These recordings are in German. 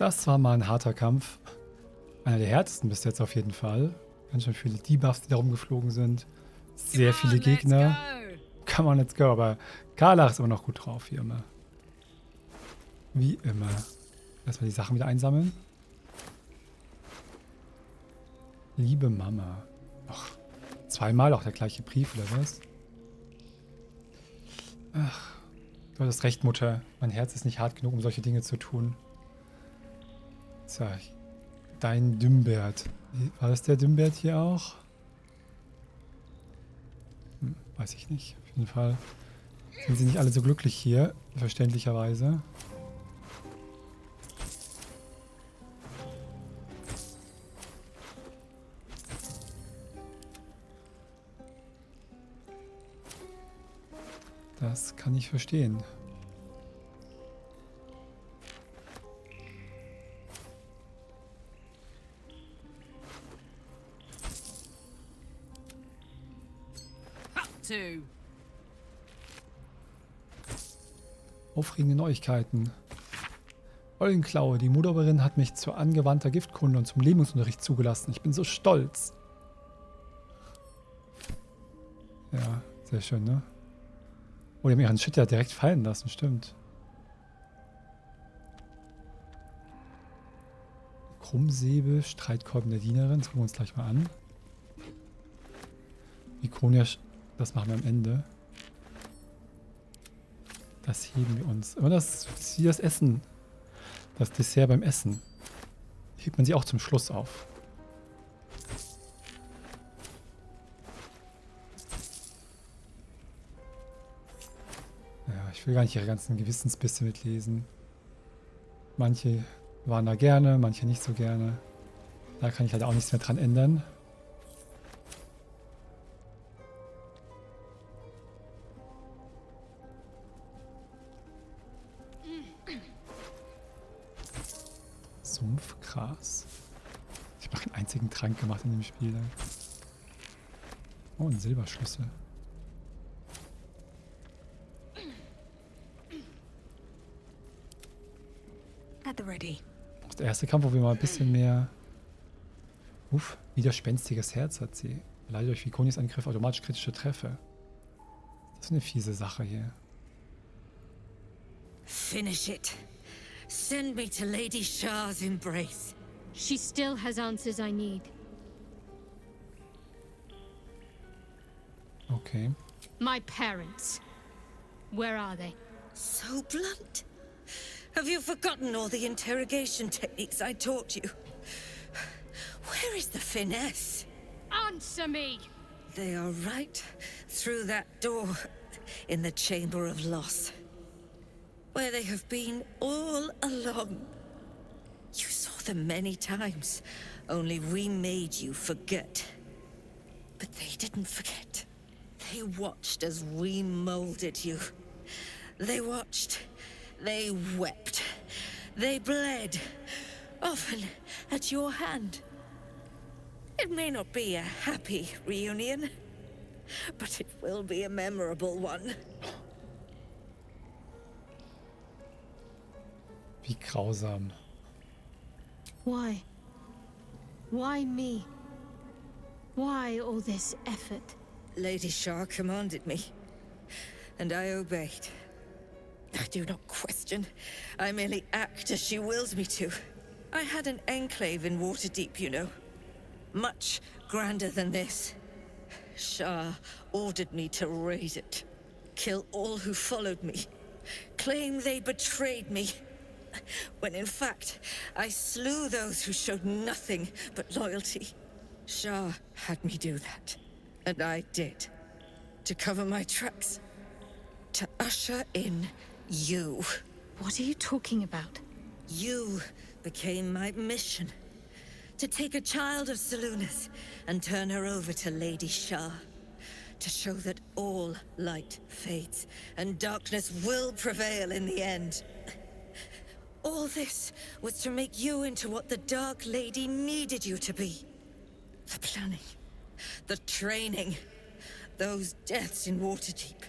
Das war mal ein harter Kampf. Einer der härtesten bis jetzt auf jeden Fall. Ganz schön viele Debuffs, die da rumgeflogen sind. Sehr viele Gegner. Come on, let's go. Aber Karlach ist immer noch gut drauf, wie immer. Wie immer. Erstmal die Sachen wieder einsammeln. Liebe Mama. Ach, zweimal auch der gleiche Brief, oder was? Ach, du hast recht, Mutter. Mein Herz ist nicht hart genug, um solche Dinge zu tun. So, dein Dümbert. War das der Dümbert hier auch? Weiß ich nicht. Auf jeden Fall sind sie nicht alle so glücklich hier, verständlicherweise. Das kann ich verstehen. Aufregende Neuigkeiten. Eulenklaue, die Modererin hat mich zur angewandter Giftkunde und zum Lebensunterricht zugelassen. Ich bin so stolz. Ja, sehr schön, ne? Oh, die haben ihren Shit ja direkt fallen lassen, stimmt. Krummsäbel, Streitkolben der Dienerin. Das gucken wir uns gleich mal an. Ikonia, das machen wir am Ende. Das heben wir uns. Aber das ist wie das Essen. Das Dessert beim Essen. Hebt man sie auch zum Schluss auf. Ja, ich will gar nicht ihre ganzen Gewissensbisse mitlesen. Manche waren da gerne, manche nicht so gerne. Da kann ich halt auch nichts mehr dran ändern. Sumpfgras. Ich habe noch keinen einzigen Trank gemacht in dem Spiel. Oh, ein Silberschlüssel. At the ready. Das ist der erste Kampf, wo wir mal ein bisschen mehr... widerspenstiges Herz hat sie. Leidet durch Viconias Angriff automatisch kritische Treffer. Das ist eine fiese Sache hier. Finish it. Send me to Lady Shar's embrace. She still has answers I need. Okay. My parents. Where are they? So blunt. Have you forgotten all the interrogation techniques I taught you? Where is the finesse? Answer me! They are right through that door in the Chamber of Loss, where they have been all along. You saw them many times, only we made you forget. But they didn't forget. They watched as we molded you. They watched, they wept, they bled, often at your hand. It may not be a happy reunion, but it will be a memorable one. Wie grausam. Why? Why me? Why all this effort? Lady Shar commanded me, and I obeyed. I do not question. I merely act as she wills me to. I had an enclave in Waterdeep, you know. Much grander than this. Shar ordered me to raise it. Kill all who followed me. Claim they betrayed me. When in fact, I slew those who showed nothing but loyalty. Shar had me do that. And I did. To cover my tracks. To usher in you. What are you talking about? You became my mission. To take a child of Selûne's and turn her over to Lady Shar. To show that all light fades and darkness will prevail in the end. All this was to make you into what the Dark Lady needed you to be. The planning, the training, those deaths in Waterdeep.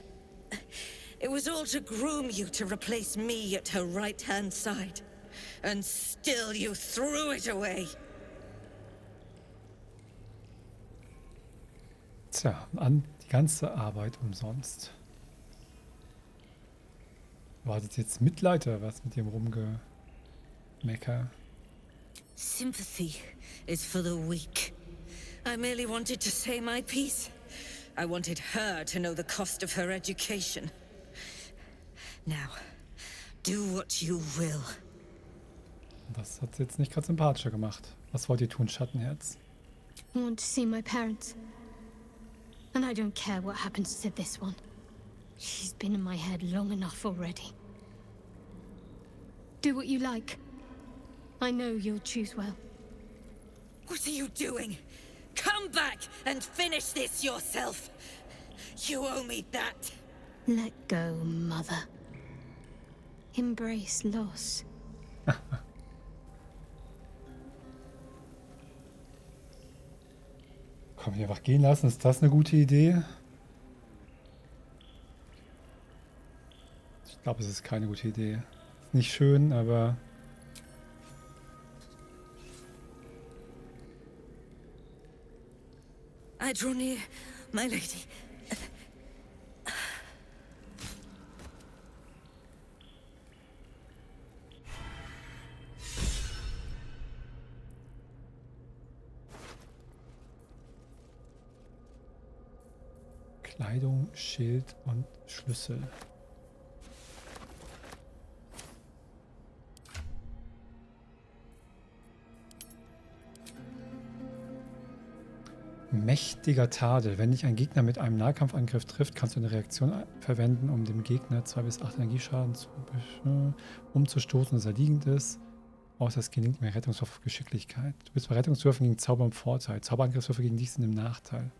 It was all to groom you to replace me at her right-hand side. and still you threw it away. Tja, die ganze Arbeit umsonst. Wartet jetzt Mitleid oder was mit dem Rumgemecker? Sympathy is for the weak. I merely wanted to say my piece. I wanted her to know the cost of her education. Now, do what you will. Das hat jetzt nicht gerade sympathischer gemacht. Was wollt ihr tun, Schattenherz? I want to see my parents. And I don't care what happens to this one. She's been in my head long enough already. Do what you like. I know you'll choose well. What are you doing? Come back and finish this yourself. You owe me that. Let go, Mother. Embrace loss. Komm, hier einfach gehen lassen. Ist das eine gute Idee? Ich glaube, es ist keine gute Idee. Ist nicht schön, aber... I draw near, my lady. Kleidung, Schild und Schlüssel. Mächtiger Tadel. Wenn dich ein Gegner mit einem Nahkampfangriff trifft, kannst du eine Reaktion verwenden, um dem Gegner 2 bis 8 Energieschaden umzustoßen, dass er liegend ist. Außer es gelingt mir Rettungswurf auf Geschicklichkeit. Du bist bei Rettungswürfen gegen Zauber im Vorteil. Zauberangriffswürfe gegen dich sind im Nachteil.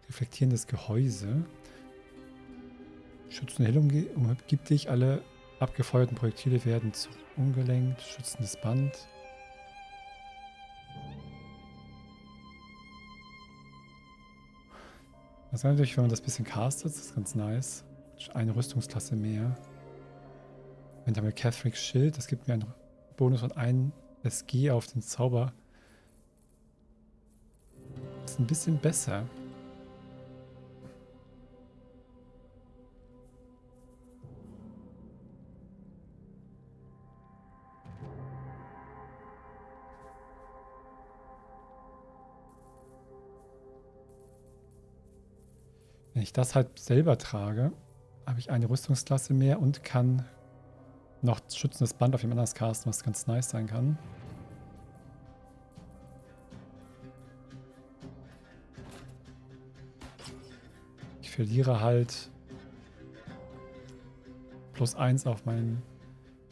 Reflektierendes Gehäuse. Schützende Hillung umgibt dich. Alle abgefeuerten Projektile werden umgelenkt. Schützendes Band. Das ist natürlich, wenn man das ein bisschen castet, das ist ganz nice. Eine Rüstungsklasse mehr. Wenn damit Catheric's Schild, das gibt mir einen Bonus von 1 SG auf den Zauber. Das ist ein bisschen besser. Wenn ich das halt selber trage, habe ich eine Rüstungsklasse mehr und kann noch schützendes Band auf dem anderen casten, was ganz nice sein kann. Ich verliere halt +1 auf meinen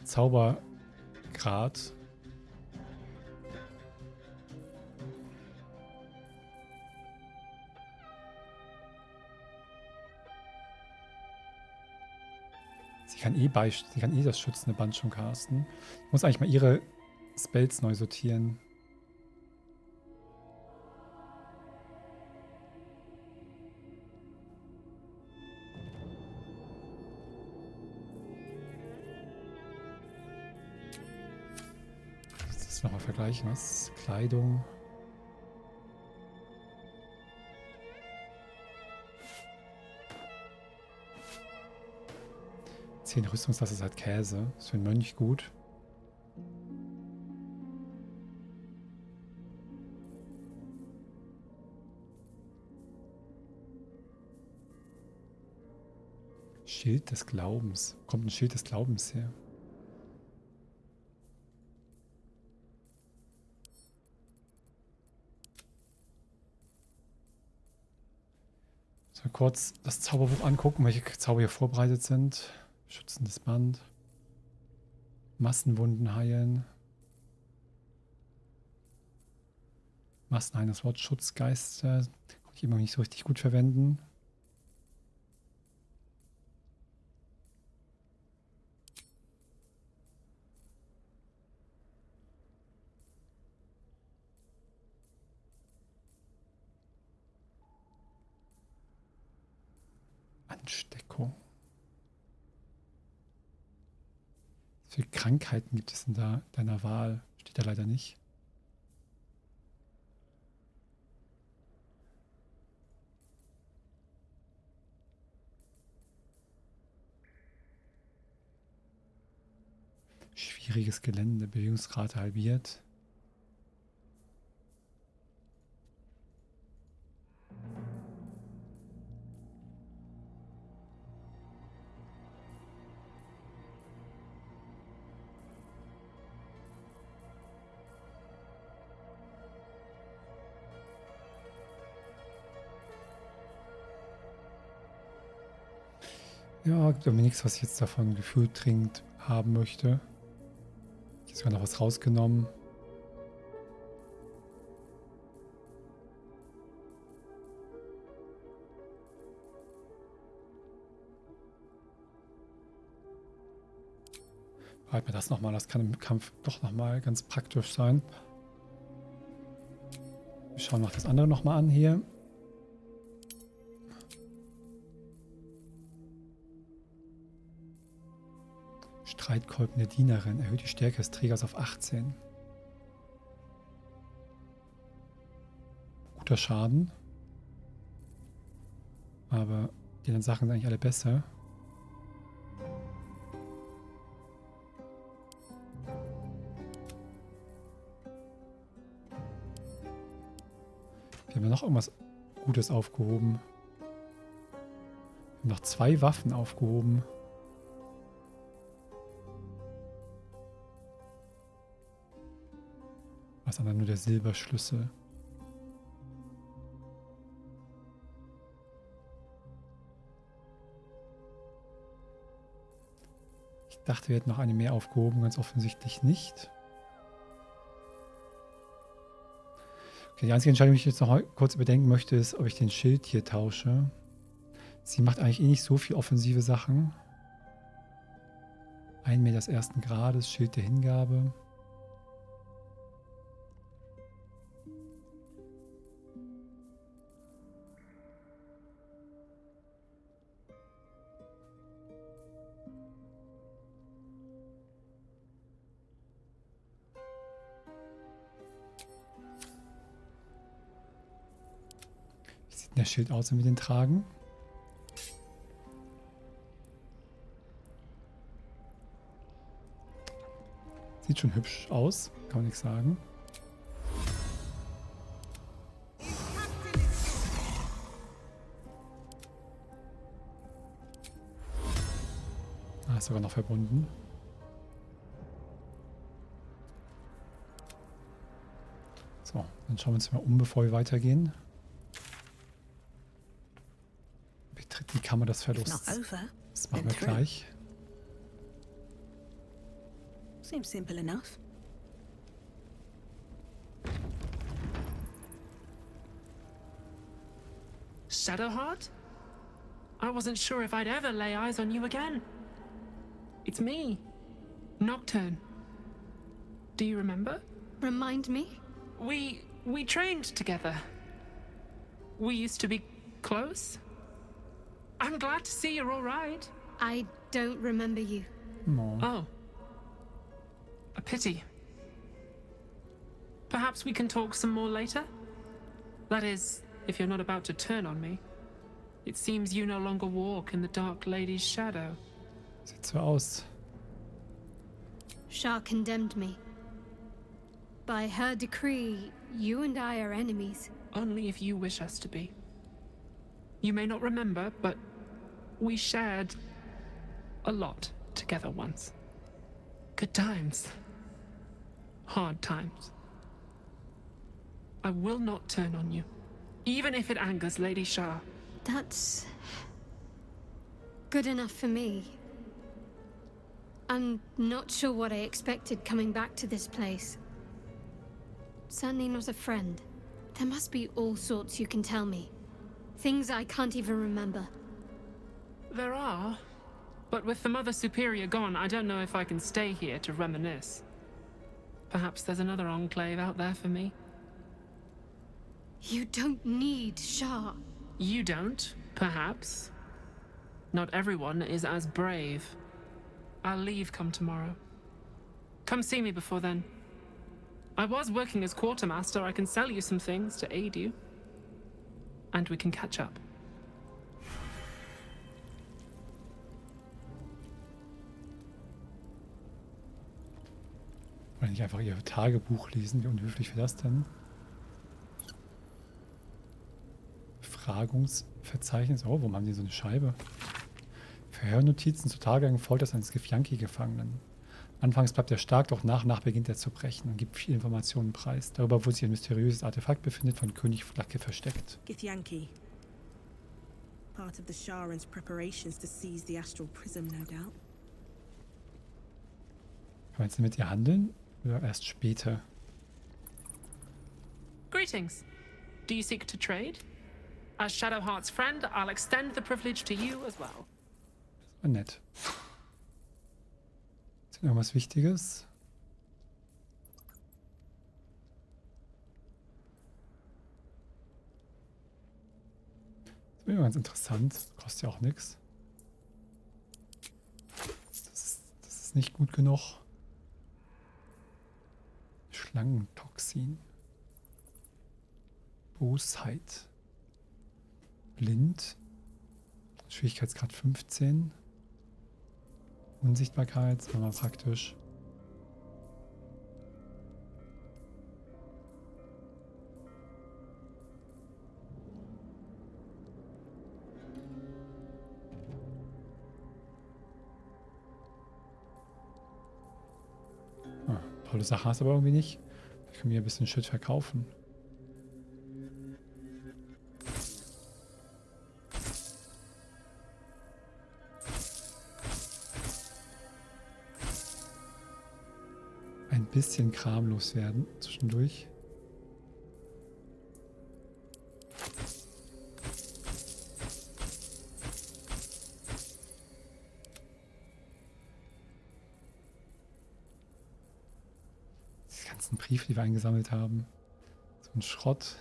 Zaubergrad. Sie kann eh das schützende Band schon casten. Ich muss eigentlich mal ihre Spells neu sortieren. Das nochmal vergleichen. Was? Kleidung. Rüstungsklasse ist halt Käse. Ist für einen Mönch gut. Schild des Glaubens. Wo kommt ein Schild des Glaubens her? So, kurz das Zauberbuch angucken, welche Zauber hier vorbereitet sind. Schützendes Band. Massenwunden heilen. Massenheilen, das Wort Schutzgeister. Konnte ich immer nicht so richtig gut verwenden. Ansteckung. Wie viele Krankheiten gibt es denn da deiner Wahl? Steht da leider nicht. Schwieriges Gelände, Bewegungsrate halbiert. Ja, gibt aber nichts, was ich jetzt davon gefühlt dringend haben möchte. Hier ist sogar noch was rausgenommen. Behalten wir das nochmal, das kann im Kampf doch nochmal ganz praktisch sein. Wir schauen noch das andere nochmal an hier. Streitkolben der Dienerin erhöht die Stärke des Trägers auf 18. Guter Schaden. Aber die anderen Sachen sind eigentlich alle besser. Wir haben ja noch irgendwas Gutes aufgehoben. Wir haben noch 2 Waffen aufgehoben. Was aber nur der Silberschlüssel. Ich dachte, wir hätten noch eine mehr aufgehoben, ganz offensichtlich nicht. Okay, die einzige Entscheidung, die ich jetzt noch kurz überdenken möchte, ist, ob ich den Schild hier tausche. Sie macht eigentlich eh nicht so viel offensive Sachen. 1 Meter des ersten Grades, Schild der Hingabe. Wie sieht denn der Schild aus, wenn wir den tragen? Sieht schon hübsch aus, kann man nichts sagen. Ah, ist sogar noch verbunden. So, dann schauen wir uns mal um, bevor wir weitergehen. Betritt die Kammer des Verlusts. Das machen wir gleich. Seems simple enough. Shadowheart? I wasn't sure if I'd ever lay eyes on you again. It's me, Nocturne. Do you remember? Remind me? We trained together. We used to be close. I'm glad to see you're all right. I don't remember you. No. Oh. A pity. Perhaps we can talk some more later? That is, if you're not about to turn on me. It seems you no longer walk in the Dark Lady's shadow. Sieht so aus. Shar condemned me. By her decree, you and I are enemies. Only if you wish us to be. You may not remember, but we shared a lot together once. Good times. Hard times. I will not turn on you, even if it angers Lady Shar. That's good enough for me. I'm not sure what I expected coming back to this place. Certainly not a friend. There must be all sorts you can tell me. Things I can't even remember. There are, but with the Mother Superior gone, I don't know if I can stay here to reminisce. Perhaps there's another enclave out there for me. You don't need Shar. You don't, perhaps. Not everyone is as brave. I'll leave come tomorrow. Come see me before then. I was working as quartermaster. I can sell you some things to aid you. And we can catch up. Wollen nicht einfach ihr Tagebuch lesen? Wie unhöflich wäre das denn? Befragungsverzeichnis. Oh, warum haben die so eine Scheibe? Verhörnotizen zu Tagegang Folters eines Githyanki-Gefangenen. Anfangs bleibt er stark, doch nach und nach beginnt er zu brechen und gibt viele Informationen preis. Darüber, wo sich ein mysteriöses Artefakt befindet, von König Flacke versteckt. Githyanki. Part of the Sharan's preparations to seize the astral prism, no doubt. Kann man jetzt mit ihr handeln? Oder erst später? Greetings. Do you seek to trade? As Shadowheart's friend, I'll extend the privilege to you as well. Das war nett. Ist noch was Wichtiges? Das ist immer ganz interessant. Kostet ja auch nichts. Das ist nicht gut genug. Schlangentoxin. Bosheit. Blind. Schwierigkeitsgrad 15. Unsichtbarkeit, das war mal praktisch. Tolle Sache hast du aber irgendwie nicht. Ich kann mir ein bisschen Shit verkaufen. Ein bisschen Kram loswerden zwischendurch. Die ganzen Briefe, die wir eingesammelt haben. So ein Schrott.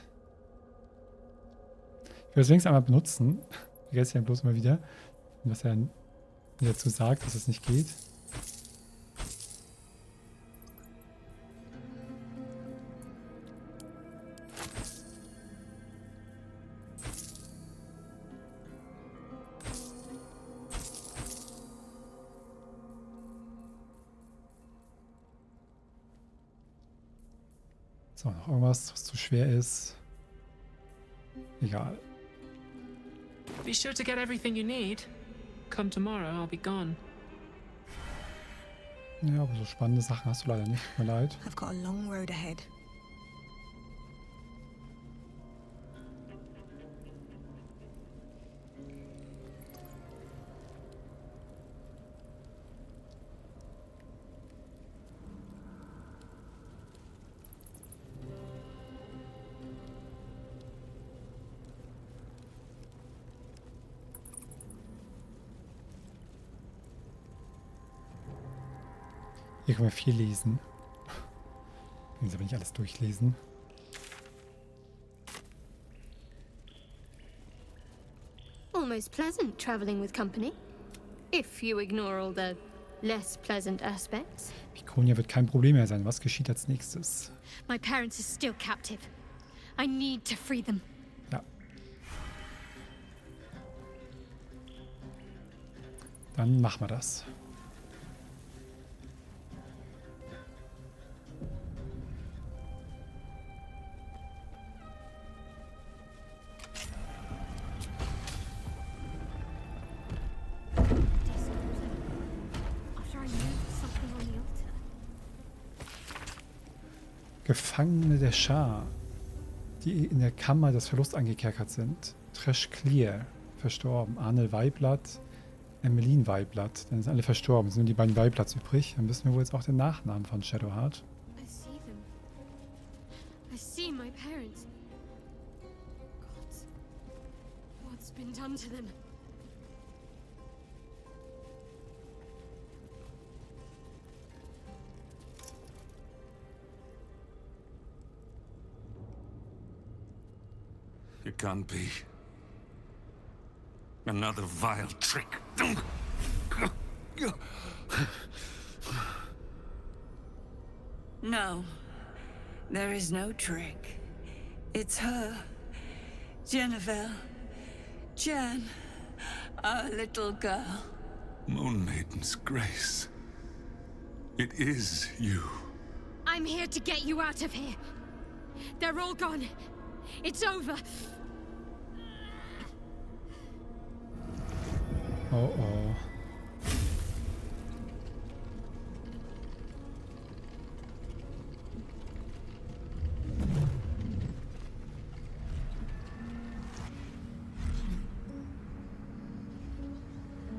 Ich will das wenigstens einmal benutzen. Ich vergesse ja bloß mal wieder. Was er dazu sagt, dass es nicht geht. So, noch irgendwas, was zu schwer ist. Egal. Be sure to get everything you need. Come tomorrow, I'll be gone. Ja, aber so spannende Sachen hast du leider nicht. Tut mir leid. I've got a long road ahead. Hier können wir viel lesen. Jetzt aber nicht alles durchlesen. Almost pleasant traveling with company. If you ignore all the less pleasant aspects. Pikonia wird kein Problem mehr sein. Was geschieht als nächstes? My parents are still captive. I need to free them. Ja. Dann machen wir das. Gefangene der Shar, die in der Kammer des Verlusts angekerkert sind. Tresh Clear, verstorben. Arnel Weiblatt, Emmeline Weiblatt. Dann sind alle verstorben. Es sind nur die beiden Weiblatts übrig. Dann wissen wir wohl jetzt auch den Nachnamen von Shadowheart. I see them. I see my parents. God, what's been done to them? It can't be. Another vile trick. No. There is no trick. It's her. Jennifer. Jen. Our little girl. Moon Maiden's grace. It is you. I'm here to get you out of here. They're all gone. It's over. Oh.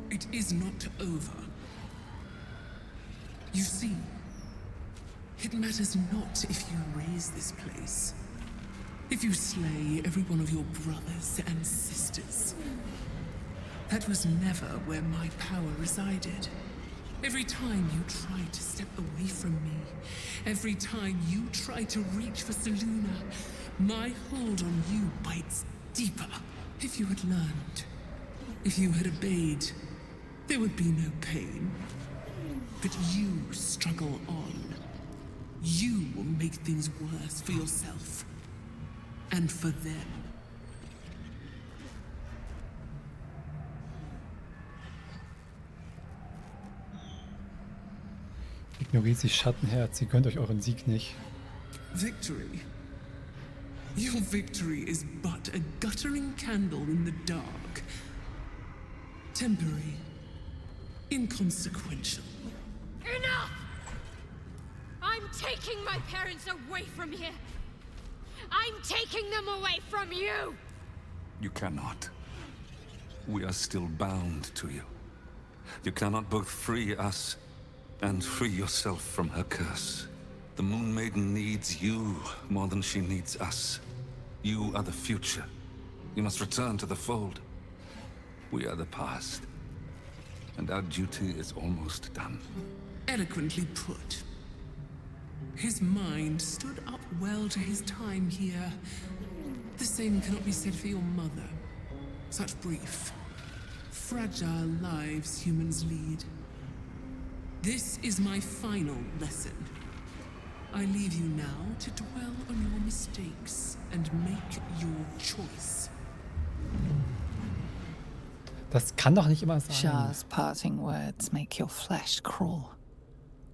It is not over. You see, it matters not if you raise this place, if you slay every one of your brothers and sisters. That was never where my power resided. Every time you try to step away from me, every time you try to reach for Selûne, my hold on you bites deeper. If you had learned, if you had obeyed, there would be no pain. But you struggle on. You will make things worse for yourself. And for them. Ignoriert sie Schattenherz, ihr gönnt euch euren Sieg nicht. Victory? Your victory is but a guttering candle in the dark. Temporary. Inconsequential. Enough! I'm taking my parents away from here. I'm taking them away from you! You cannot. We are still bound to you. You cannot both free us and free yourself from her curse. The Moon Maiden needs you more than she needs us. You are the future. You must return to the fold. We are the past. And our duty is almost done. Eloquently put. His mind stood up well to his time here. The same cannot be said for your mother. Such brief, fragile lives humans lead. This is my final lesson. I leave you now to dwell on your mistakes and make your choice. Das kann doch nicht immer sein. Shar's parting words make your flesh crawl.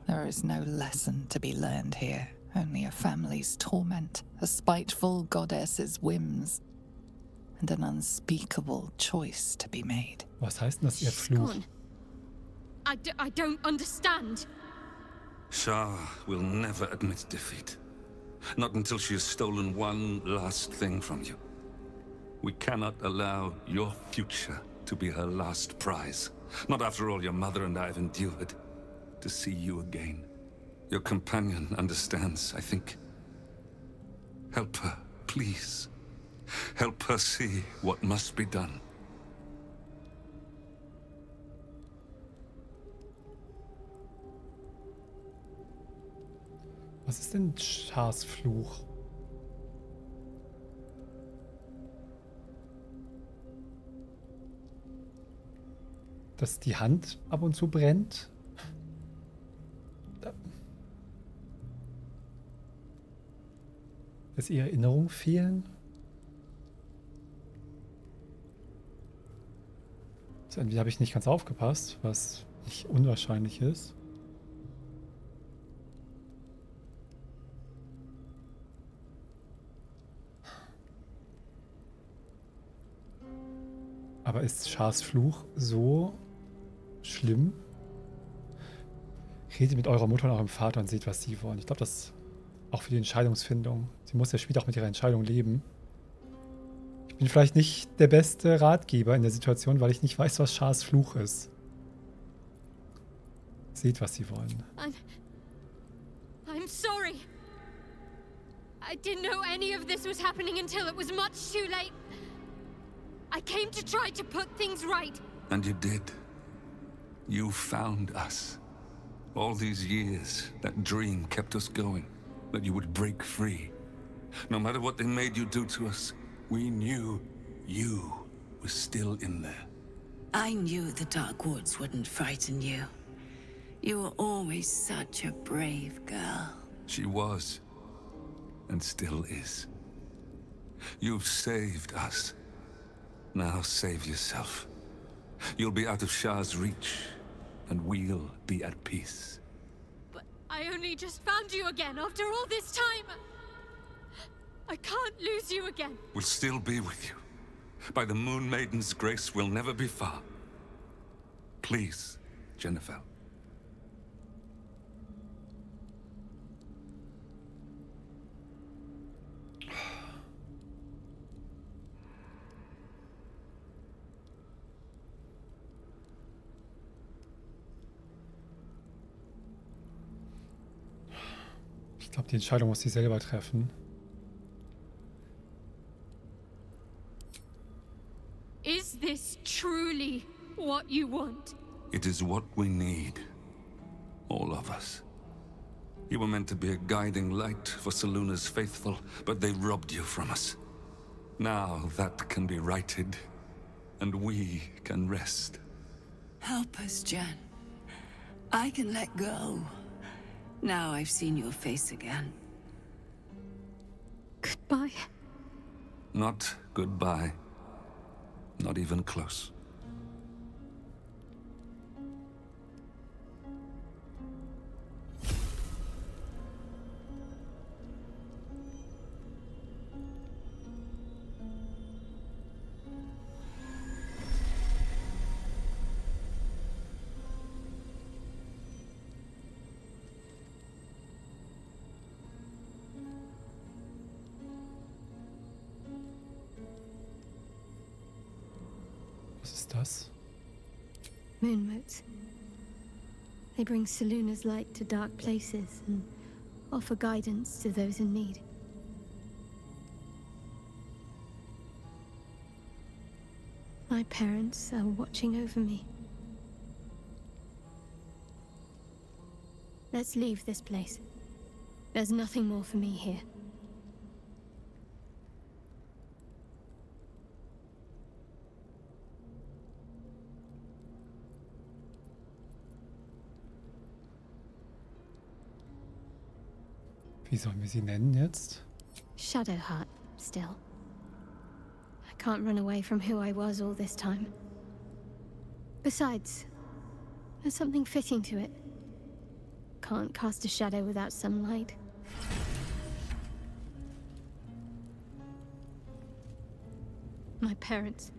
There is no lesson to be learned here, only a family's torment, a spiteful goddess's whims, and an unspeakable choice to be made. Was heißt denn das, ihr Fluch? Gone. I don't understand. Shar will never admit defeat. Not until she has stolen one last thing from you. We cannot allow your future to be her last prize. Not after all your mother and I have endured. To see you again. Your companion understands, I think. Help her, please. Help her see what must be done. Was ist denn Shars Fluch? Dass die Hand ab und zu brennt? Dass ihr Erinnerungen fehlen? Also entweder habe ich nicht ganz aufgepasst, was nicht unwahrscheinlich ist. Aber ist Shars Fluch so schlimm? Redet mit eurer Mutter und eurem Vater und seht, was sie wollen. Ich glaube, das auch für die Entscheidungsfindung. Sie muss ja später auch mit ihrer Entscheidung leben. Ich bin vielleicht nicht der beste Ratgeber in der Situation, weil ich nicht weiß, was Shars Fluch ist. Seht, was sie wollen. I'm sorry. I didn't know any of this was happening until it was much too late. I came to try to put things right. And you did. You found us. All these years, that dream kept us going. That you would break free. No matter what they made you do to us, we knew you were still in there. I knew the Dark Woods wouldn't frighten you. You were always such a brave girl. She was, and still is. You've saved us. Now save yourself. You'll be out of Shar's reach, and we'll be at peace. But I only just found you again after all this time. I can't lose you again. We'll still be with you. By the Moon Maiden's grace, we'll never be far. Please, Jennifer. Ich glaube, die Entscheidung muss sie selber treffen. Is this truly what you want? It is what we need. All of us. You were meant to be a guiding light for Seluna's faithful, but they robbed you from us. Now that can be righted, and we can rest. Help us, Jen. I can let go. Now I've seen your face again. Goodbye. Not goodbye. Not even close. Was ist das? Moon motes. They bring Seluna's light to dark places and offer guidance to those in need. My parents are watching over me. Let's leave this place. There's nothing more for me here. Wie sollen wir sie nennen jetzt? Shadowheart, still. I can't run away from who I was all this time. Besides, there's something fitting to it. Can't cast a shadow without sunlight. My parents.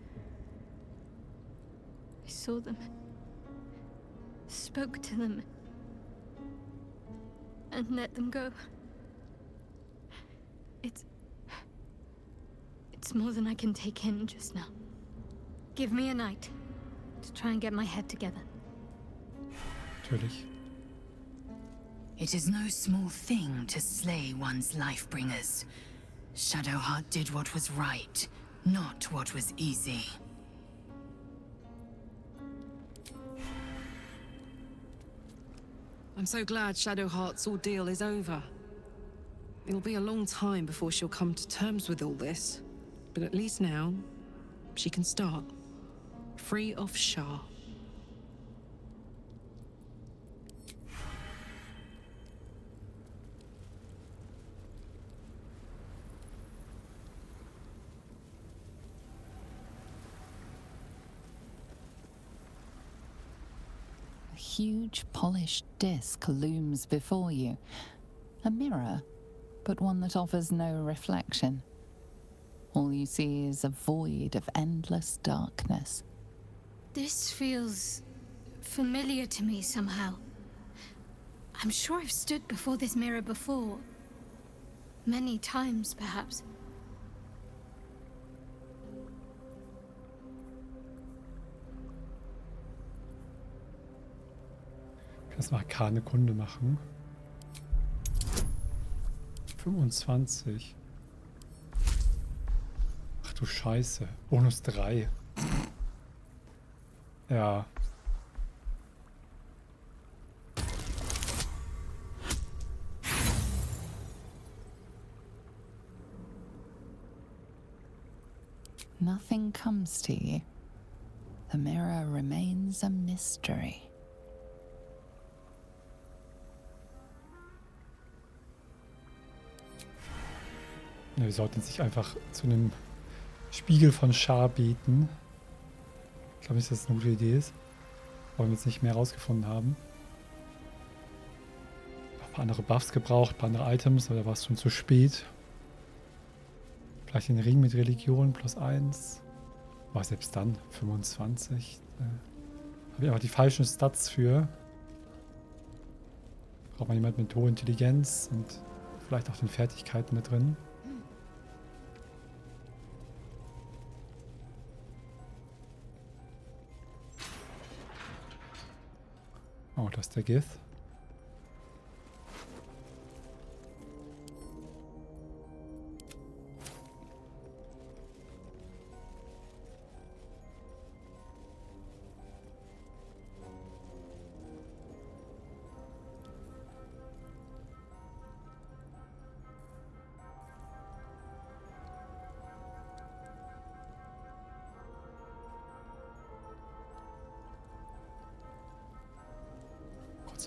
I saw them. Spoke to them. And let them go. It's more than I can take in just now. Give me a night to try and get my head together. Natürlich. It is no small thing to slay one's life-bringers. Shadowheart did what was right, not what was easy. I'm so glad Shadowheart's ordeal is over. It'll be a long time before she'll come to terms with all this. But at least now, she can start. Free of Shar. A huge polished disc looms before you. A mirror, but one that offers no reflection. All you see is a void of endless darkness. This feels familiar to me somehow. I'm sure I've stood before this mirror before. Many times, perhaps. Ich kann mal Arkane Kunde machen. 25. Ach du Scheiße. Bonus 3. Ja. Nothing comes to you. The mirror remains a mystery. Ja, wir sollten sich einfach zu einem Spiegel von Shar beten. Ich glaube nicht, dass das eine gute Idee ist. Wollen wir jetzt nicht mehr rausgefunden haben. Noch ein paar andere Buffs gebraucht, ein paar andere Items, oder war es schon zu spät? Vielleicht den Ring mit Religion +1. Aber selbst dann 25. Habe ich aber die falschen Stats für. Braucht man jemanden mit hoher Intelligenz und vielleicht auch den Fertigkeiten da drin. Oh, das ist der Gith.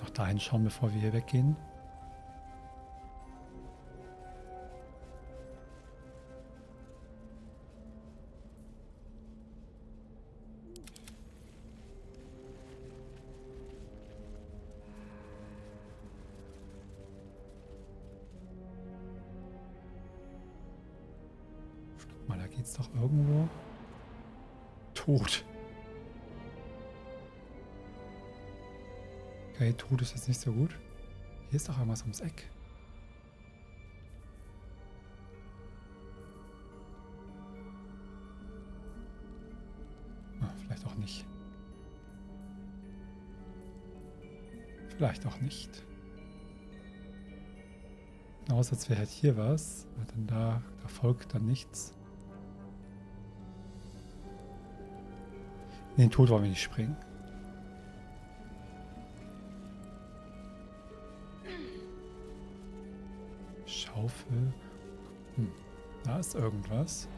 Noch dahin schauen, bevor wir hier weggehen. Guck mal, da geht's doch irgendwo. Tot. Okay, Tod ist jetzt nicht so gut. Hier ist doch irgendwas ums Eck. Ah, vielleicht auch nicht. Vielleicht auch nicht. Außer als wäre halt hier was. Aber dann da folgt dann nichts. In den Tod wollen wir nicht springen. Schaufel. Da ist irgendwas.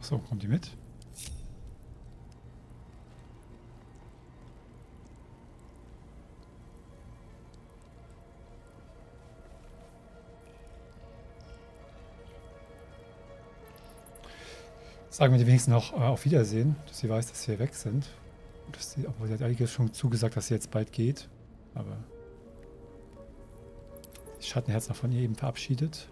So, kommt die mit? Sagen wir dir wenigstens noch auf Wiedersehen, dass sie weiß, dass wir weg sind. Dass sie, obwohl sie hat eigentlich schon zugesagt, dass sie jetzt bald geht. Aber das Schattenherz noch von ihr eben verabschiedet.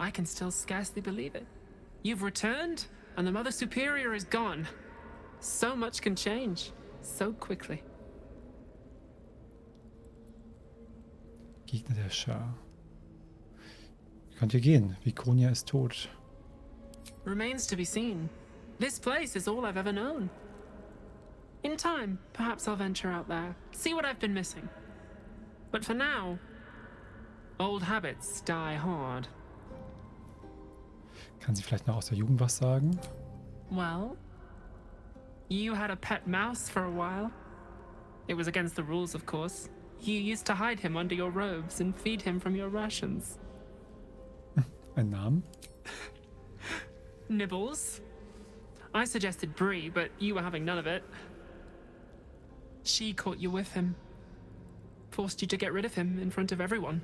I can still scarcely believe it. You've returned, and the Mother Superior is gone. So much can change, so quickly. Gegner der Shar. Könnt ihr gehen? Vikonia ist tot. Remains to be seen. This place is all I've ever known. In time, perhaps I'll venture out there, see what I've been missing. But for now, old habits die hard. Kann sie vielleicht noch aus der Jugend was sagen? Well, you had a pet mouse for a while. It was against the rules, of course. You used to hide him under your robes and feed him from your rations. Ein Namen? Nibbles. I suggested Bree, but you were having none of it. She caught you with him. Forced you to get rid of him in front of everyone.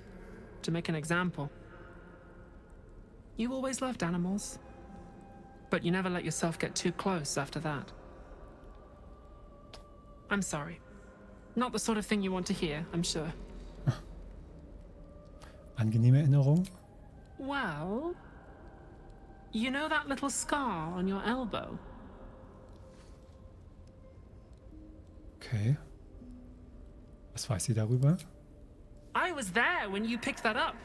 to make an example. You always loved animals, but you never let yourself get too close after that. I'm sorry. Not the sort of thing you want to hear, I'm sure. Angenehme Erinnerung? Well, you know that little scar on your elbow? Okay. Was weiß sie darüber? I was there when you picked that up.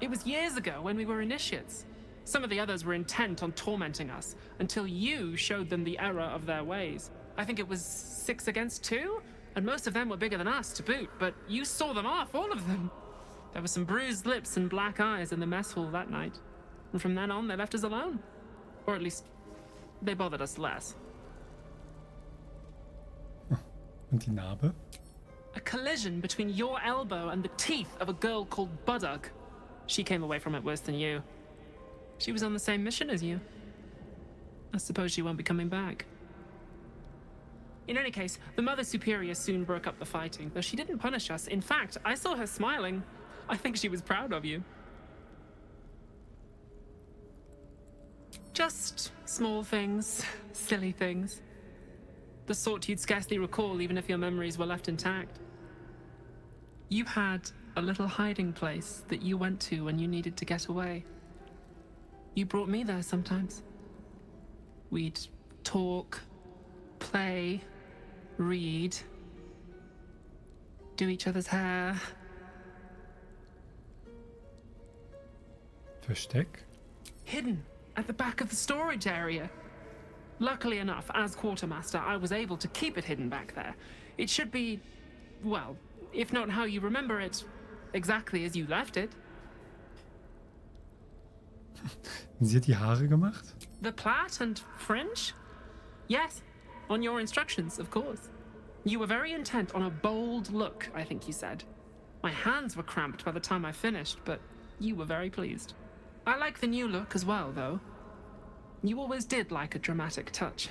It was years ago when we were initiates. Some of the others were intent on tormenting us until you showed them the error of their ways. I think it was 6 against 2, and most of them were bigger than us to boot, but you saw them off, all of them. There were some bruised lips and black eyes in the mess hall that night. And from then on, they left us alone. Or at least, they bothered us less. Und die Narbe? A collision between your elbow and the teeth of a girl called Bardin. She came away from it worse than you. She was on the same mission as you. I suppose she won't be coming back. In any case, the Mother Superior soon broke up the fighting, though she didn't punish us. In fact, I saw her smiling. I think she was proud of you. Just small things, silly things. The sort you'd scarcely recall even if your memories were left intact. You had a little hiding place that you went to when you needed to get away. You brought me there sometimes. We'd talk, play, read, do each other's hair. Versteck? Hidden at the back of the storage area. Luckily enough, as quartermaster, I was able to keep it hidden back there. It should be, well, if not how you remember it, exactly as you left it. Sie hat die Haare gemacht? The plait and fringe? Yes, on your instructions, of course. You were very intent on a bold look, I think you said. My hands were cramped by the time I finished, but you were very pleased. I like the new look as well, though. You always did like a dramatic touch.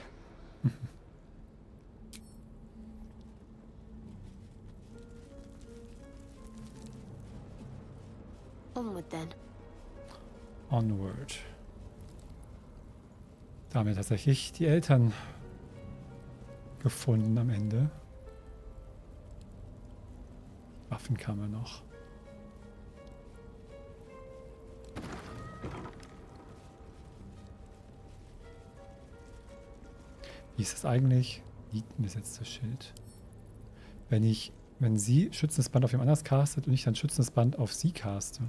Onward then. Onward. Da haben wir tatsächlich die Eltern gefunden am Ende. Waffenkammer noch. Wie ist das eigentlich? Nietenbesetztes Schild. Wenn sie schützendes Band auf jemand anders castet und ich dann schützendes Band auf sie caste.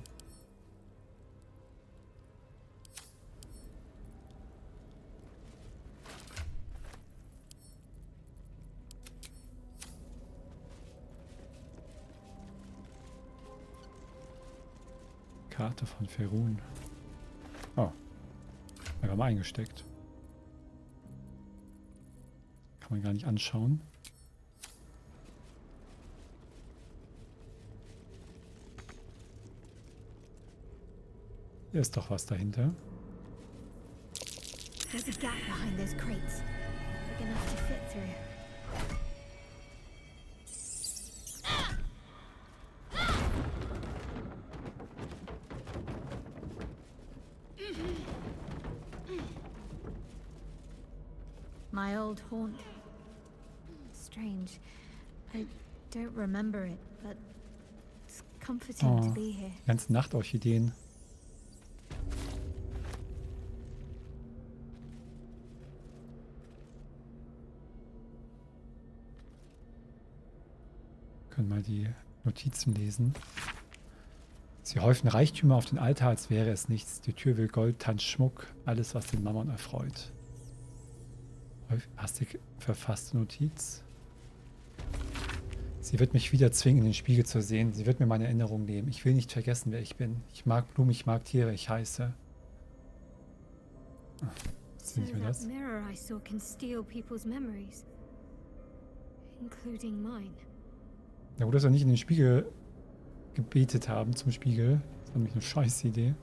Karte von Ferun. Oh. Einfach mal eingesteckt. Kann man gar nicht anschauen. Hier ist doch was dahinter. There's a gap behind those crates. Big enough to fit through. My old haunt. Strange. I don't remember it, but it's comforting to be here. Die ganzen Nachtorchideen. Können mal die Notizen lesen. Sie häufen Reichtümer auf den Altar, als wäre es nichts. Die Tür will Gold, Tanz, Schmuck, alles, was den Mammon erfreut. Hastig verfasste Notiz. Sie wird mich wieder zwingen, in den Spiegel zu sehen. Sie wird mir meine Erinnerung nehmen. Ich will nicht vergessen, wer ich bin. Ich mag Blumen, ich mag Tiere, ich heiße. Ist nicht mehr das? Mirror I saw can steal people's memories, including mine. Ja gut, dass wir nicht in den Spiegel gebetet haben, zum Spiegel. Das war nämlich eine scheiß Idee.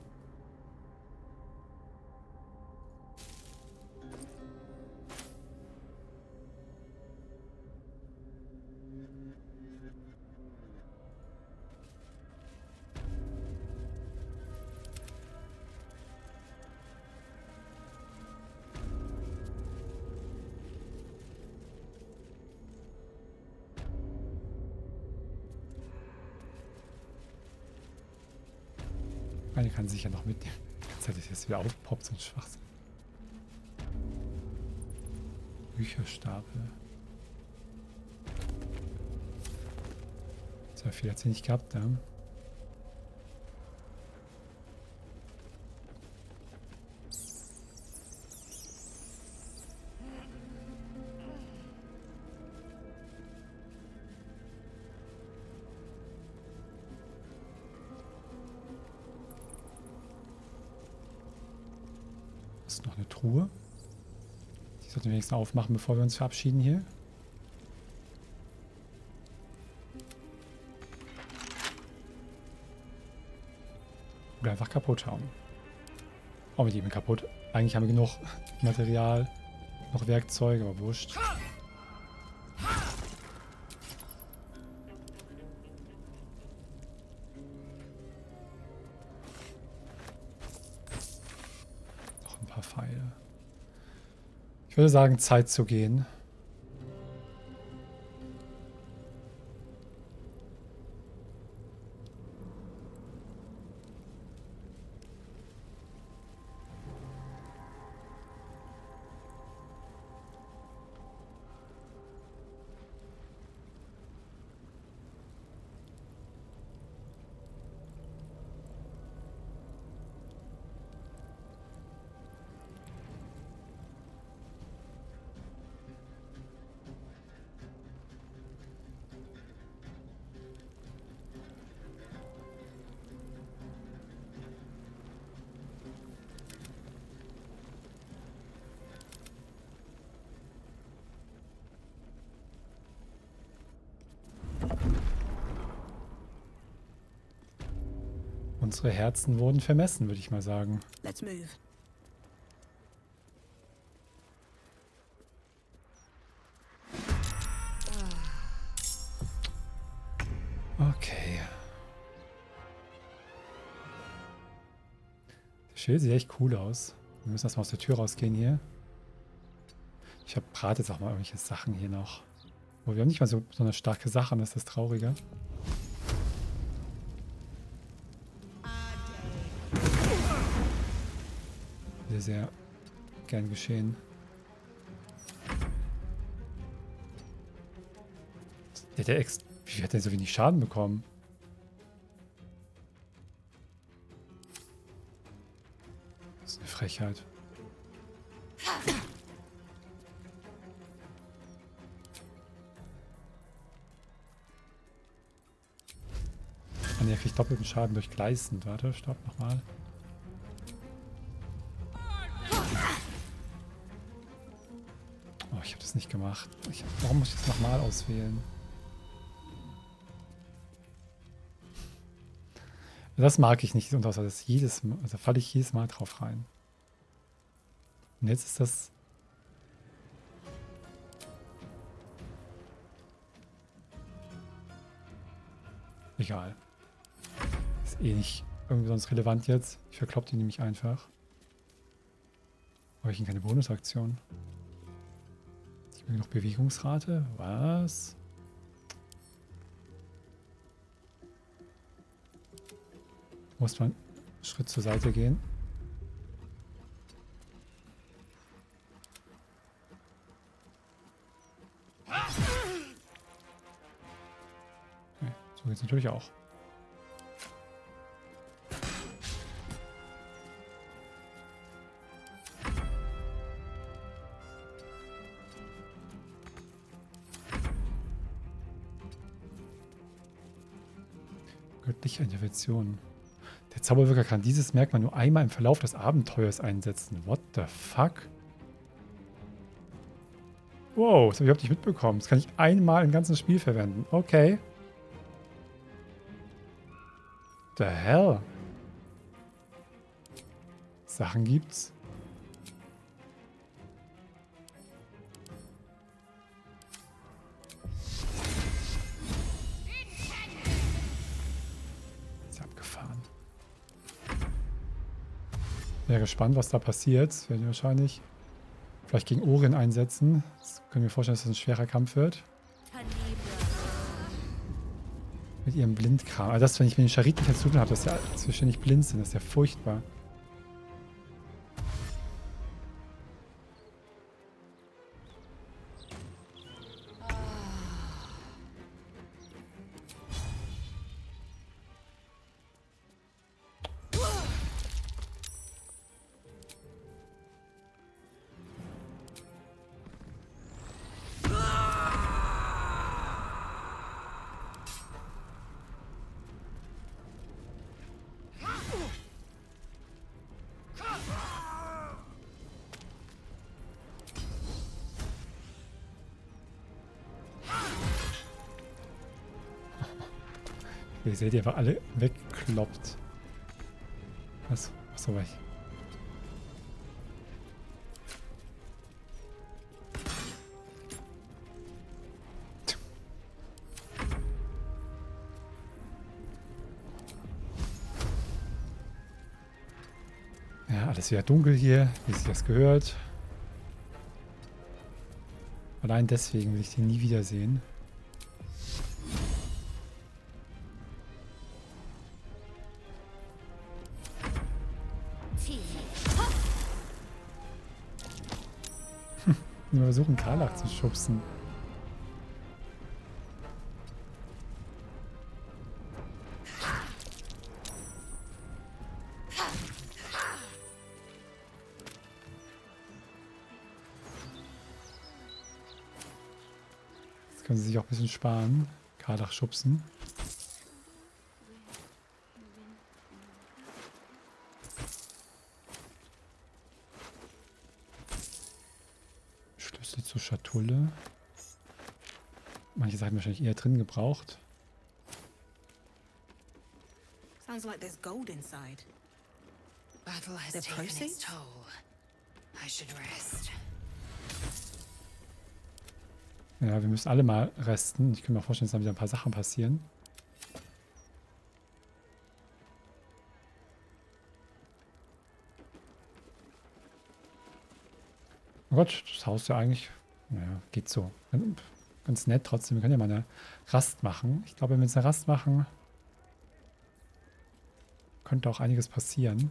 Eine kann sicher noch mitnehmen. Die ganze Zeit, dass jetzt wieder aufpoppt, so ein Schwachsinn. Bücherstapel. So viel hat sie nicht gehabt, ne? Ist noch eine Truhe. Die sollten wir wenigstens aufmachen, bevor wir uns verabschieden hier. Oder einfach kaputt hauen. Oh, mit ihm kaputt. Eigentlich haben wir genug Material, noch Werkzeuge, aber wurscht. Noch ein paar Pfeile. Ich würde sagen, Zeit zu gehen. Unsere Herzen wurden vermessen, würde ich mal sagen. Let's move. Okay. Das Schild sieht echt cool aus. Wir müssen erstmal aus der Tür rausgehen hier. Ich verbrate jetzt auch mal irgendwelche Sachen hier noch. Oh, wir haben nicht mal so eine starke Sache, das ist das Traurige. Sehr, sehr gern geschehen. Wie hat der so wenig Schaden bekommen? Das ist eine Frechheit. Und er kriegt doppelten Schaden durch Gleißen. Warte, stopp nochmal. Oh, ich habe das nicht gemacht. Warum muss ich das nochmal auswählen? Das mag ich nicht. Und außer das jedes Mal, also falle ich jedes Mal drauf rein. Und jetzt ist das. Egal. Ist eh nicht irgendwie sonst relevant jetzt. Ich verkloppe die nämlich einfach. Habe ich keine Bonusaktion? Ich will noch Bewegungsrate. Was? Muss man einen Schritt zur Seite gehen. Okay, so geht es natürlich auch. Göttliche Intervention. Der Zauberwirker kann dieses Merkmal nur einmal im Verlauf des Abenteuers einsetzen. What the fuck? Wow, das habe ich überhaupt nicht mitbekommen. Das kann ich einmal im ganzen Spiel verwenden. Okay. The hell? Sachen gibt's. Wäre gespannt, was da passiert. Das werden wir wahrscheinlich vielleicht gegen Orin einsetzen. Das können wir vorstellen, dass das ein schwerer Kampf wird. Mit ihrem Blindkram. Also das, wenn ich mit den Schariten nichts zu tun habe, dass sie ständig blind sind, das ist ja furchtbar. Ihr seht, die einfach alle wegkloppt. Was? Achso, war ich. Ja, alles wieder dunkel hier, wie sich das gehört. Allein deswegen will ich den nie wiedersehen. Wir versuchen, Karlach zu schubsen. Jetzt können sie sich auch ein bisschen sparen. Karlach schubsen. Schlüssel zur Schatulle. Manche Sachen wahrscheinlich eher drin gebraucht. Sounds like there's gold inside. Battle has The taken its proceeds? toll. I should rest. Ja, wir müssen alle mal resten. Ich kann mir vorstellen, dass da wieder ein paar Sachen passieren. Oh Gott, das Haus ist ja eigentlich, naja, geht so. Ganz nett trotzdem. Wir können ja mal eine Rast machen. Ich glaube, wenn wir jetzt eine Rast machen, könnte auch einiges passieren.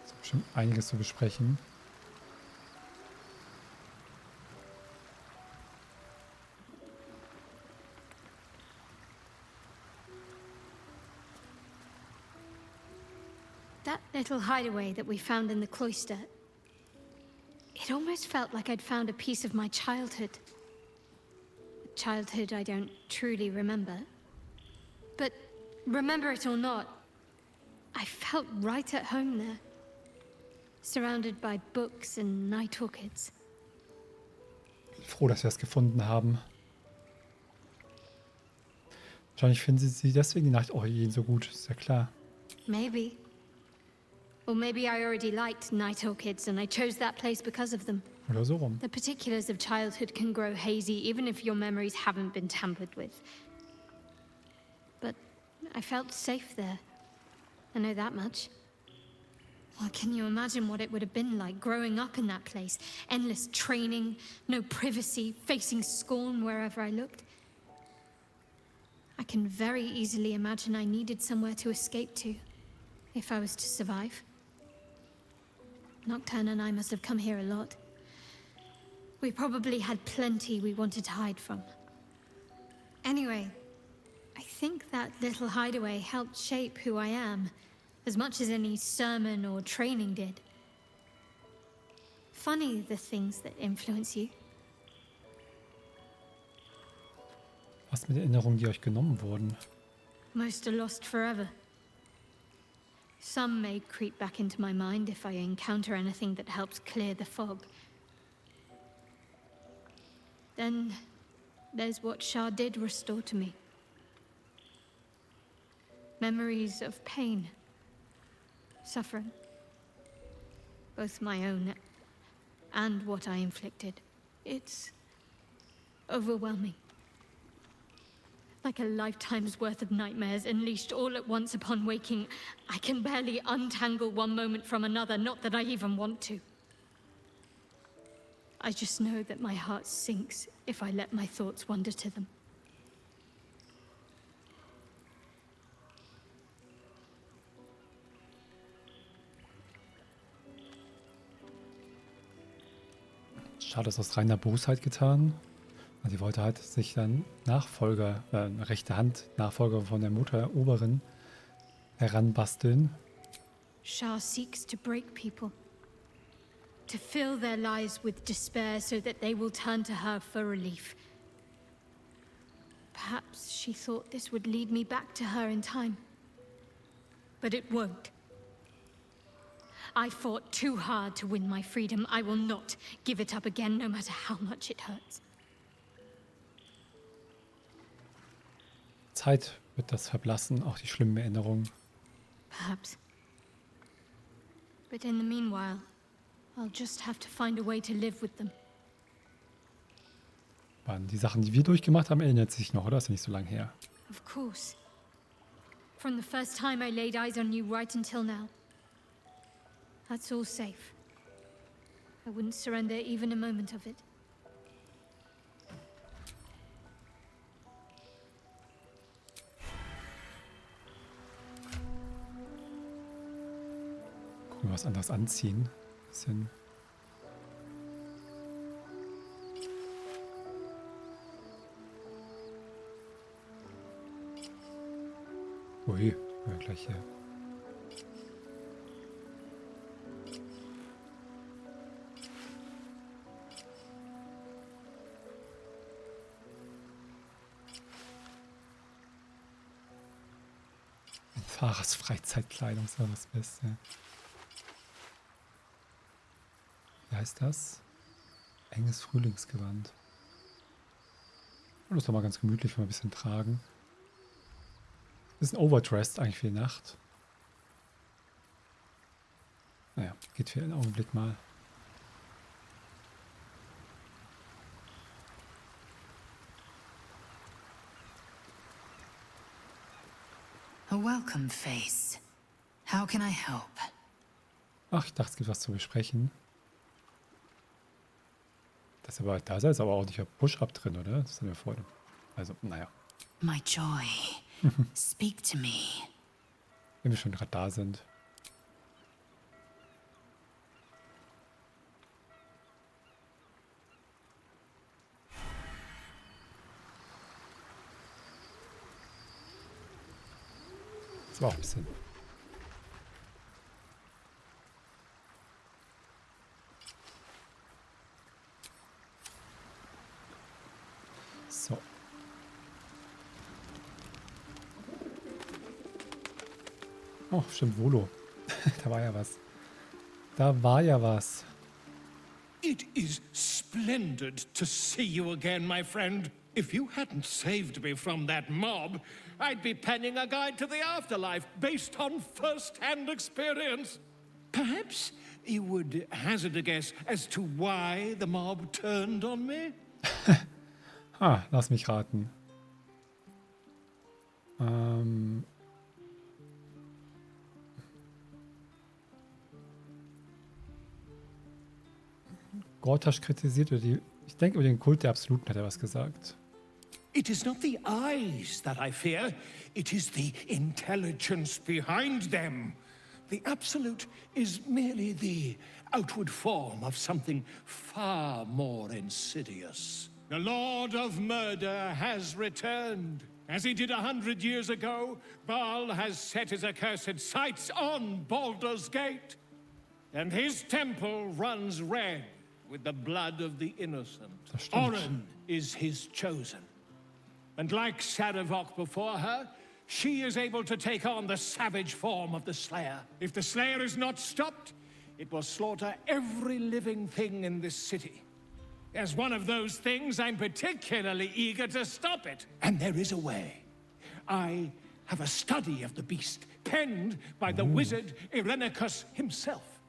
Es ist bestimmt einiges zu besprechen. That little hideaway that we found in the cloister. It almost felt like I'd found a piece of my childhood. A childhood I don't truly remember. But remember it or not, I felt right at home there. Surrounded by books and night orchids. Froh, dass wir es gefunden haben. Wahrscheinlich finden sie deswegen die Nachtorchideen so gut, ist ja klar. Maybe. Or maybe I already liked night orchids and I chose that place because of them. Oder so rum. The particulars of childhood can grow hazy even if your memories haven't been tampered with. But I felt safe there. I know that much. Well, can you imagine what it would have been like growing up in that place? Endless training, no privacy, facing scorn wherever I looked. I can very easily imagine I needed somewhere to escape to, if I was to survive. Nocturne and I must have come here a lot. We probably had plenty we wanted to hide from. Anyway, I think that little hideaway helped shape who I am, as much as any sermon or training did. Funny the things that influence you. Was mit Erinnerungen, die euch genommen wurden? Most are lost forever. Some may creep back into my mind if I encounter anything that helps clear the fog. Then there's what Shar did restore to me. Memories of pain, suffering, both my own and what I inflicted. It's overwhelming. Like a lifetime's worth of nightmares unleashed all at once upon waking. I can barely untangle one moment from another, not that I even want to. I just know that my heart sinks if I let my thoughts wander to them. Schade, das aus reiner Bosheit getan. Und sie wollte halt sich dann Nachfolger, rechte Hand, Nachfolger von der Mutter Oberin heranbasteln. Shar seeks to break people. To fill their lives with despair so that they will turn to her for relief. Perhaps she thought this would lead me back to her in time. But it won't. I fought too hard to win my freedom. I will not give it up again, no matter how much it hurts. Zeit wird das verblassen, auch die schlimmen Erinnerungen. Perhaps. But in the meanwhile, I'll just have to find a way to live with them. Die Sachen, die wir durchgemacht haben, erinnert sich noch, oder? Ist ja nicht so lange her. Of course. From the first time I laid eyes on you right until now. That's all safe. I wouldn't surrender even a moment of it. Gucken wir was anderes anziehen. Bisschen. Ui, ja, gleich hier. Fahrers Freizeitkleidung, so was Beste. Wie heißt das? Enges Frühlingsgewand. Oh, das ist doch mal ganz gemütlich, wenn wir ein bisschen tragen. Bisschen overdressed eigentlich für die Nacht. Naja, geht für einen Augenblick mal. A welcome face. How can I help? Ach, ich dachte, es gibt was zu besprechen. Das aber, da ist jetzt aber auch nicht ein Push-Up drin, oder? Das sind wir vorhin. Also, naja. My joy. Speak to me. Wenn wir schon gerade da sind. Das war auch ein bisschen. So. Oh, stimmt, Volo. Da war ja was. Da war ja was. It is splendid to see you again, my friend. If you hadn't saved me from that mob, I'd be penning a guide to the afterlife based on first-hand experience. Perhaps you would hazard a guess as to why the mob turned on me? Lass mich raten. Gortasch kritisiert, oder die, ich denke über den Kult der Absoluten hat er was gesagt. It is not the eyes that I fear, it is the intelligence behind them. The Absolute is merely the outward form of something far more insidious. The Lord of Murder has returned. As he did 100 years ago, Baal has set his accursed sights on Baldurs Gate. And his temple runs red with the blood of the innocent. Oren is his chosen. And like Sarevok before her, she is able to take on the savage form of the Slayer. If the Slayer is not stopped, it will slaughter every living thing in this city. As one of those things, I'm particularly eager to stop it. And there is a way. I have a study of the beast, penned by the wizard Irenicus himself.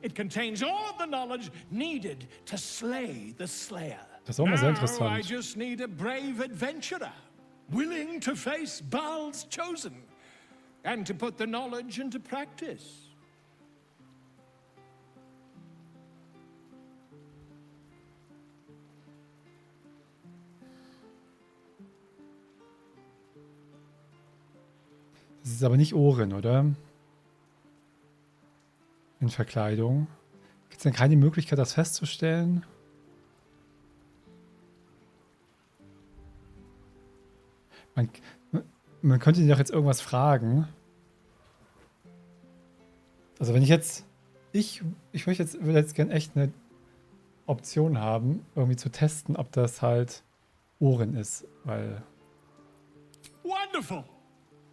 It contains all the knowledge needed to slay the Slayer. Das ist auch mal sehr Now I interessant. just need a brave adventurer. willing to face Baal's chosen, and to put the knowledge into practice. Das ist aber nicht Ohren, oder? In Verkleidung. Gibt es denn keine Möglichkeit, das festzustellen? Man könnte ihn doch jetzt irgendwas fragen. Also wenn ich jetzt... Ich würde jetzt gerne echt eine Option haben, irgendwie zu testen, ob das halt Ohren ist, weil... Wonderful!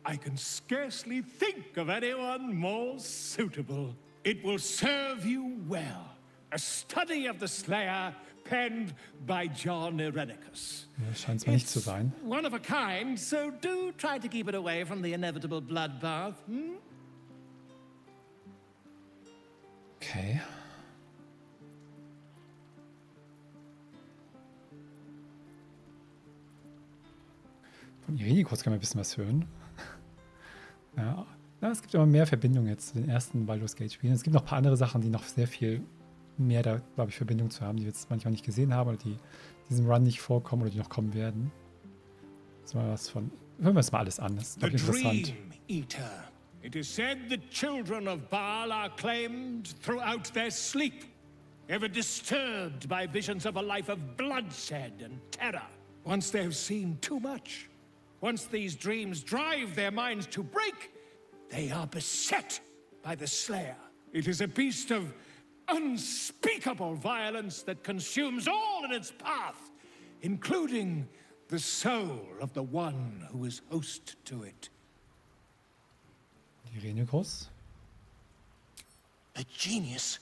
I can scarcely think of anyone more suitable. It will serve you well. A study of the Slayer penned by John Irenicus. Ja, scheint es mir nicht zu sein. One of a kind, so do try to keep it away from the inevitable bloodbath. Okay. Von Irenicus kann man ein bisschen was hören. Ja, es gibt immer mehr Verbindungen jetzt zu den ersten Baldurs Gate Spielen. Es gibt noch ein paar andere Sachen, die noch sehr viel mehr da, glaube ich, Verbindung zu haben, die wir jetzt manchmal nicht gesehen haben oder die in diesem Run nicht vorkommen oder die noch kommen werden. Jetzt mal was von... Hören wir uns mal alles an. Das ist, glaube ich, interessant. Dream Eater. It is said the children of Baal are claimed throughout their sleep, ever disturbed by visions of a life of bloodshed and terror. Once they have seen too much, once these dreams drive their minds to break, they are beset by the Slayer. It is a beast of unspeakable violence that consumes all in its path, including the soul of the one who is host to it. Irenicus. A genius,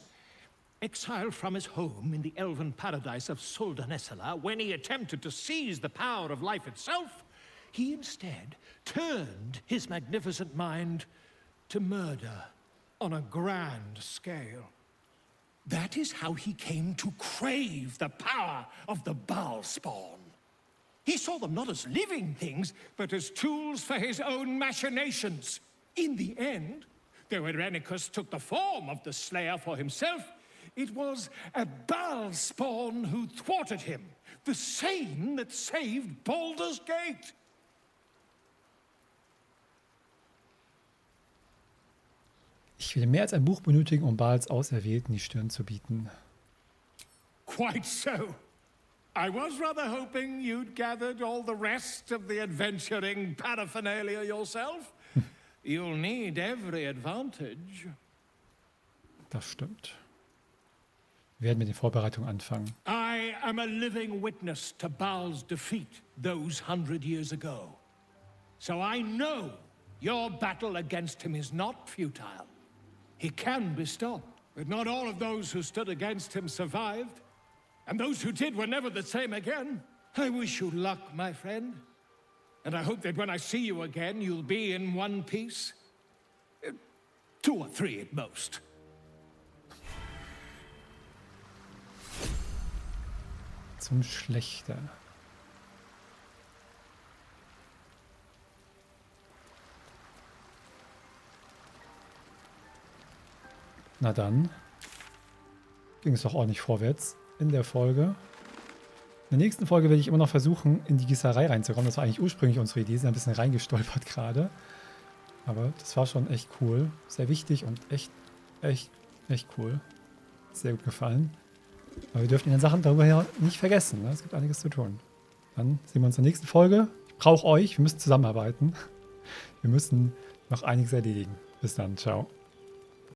exiled from his home in the elven paradise of Soldanessala, when he attempted to seize the power of life itself, he instead turned his magnificent mind to murder on a grand scale. That is how he came to crave the power of the Baal spawn. He saw them not as living things, but as tools for his own machinations. In the end, though Irenicus took the form of the Slayer for himself, it was a Baal spawn who thwarted him, the same that saved Baldurs Gate. Ich will mehr als ein Buch benötigen, um Baals Auserwählten die Stirn zu bieten. Quite so. I was rather hoping you'd gathered all the rest of the adventuring paraphernalia yourself. You'll need every advantage. Das stimmt. Wir werden mit den Vorbereitungen anfangen. I am a living witness to Baal's defeat those 100 years ago. So I know your battle against him is not futile. He can be stopped, but not all of those who stood against him survived. And those who did were never the same again. I wish you luck, my friend. And I hope that when I see you again, you'll be in one piece. 2 or 3 at most. Zum Schlechter. Na dann ging es doch ordentlich vorwärts in der Folge. In der nächsten Folge werde ich immer noch versuchen, in die Gießerei reinzukommen. Das war eigentlich ursprünglich unsere Idee, sind ein bisschen reingestolpert gerade. Aber das war schon echt cool. Sehr wichtig und echt cool. Sehr gut gefallen. Aber wir dürfen die Sachen darüber nicht vergessen. Ne? Es gibt einiges zu tun. Dann sehen wir uns in der nächsten Folge. Ich brauche euch. Wir müssen zusammenarbeiten. Wir müssen noch einiges erledigen. Bis dann. Ciao.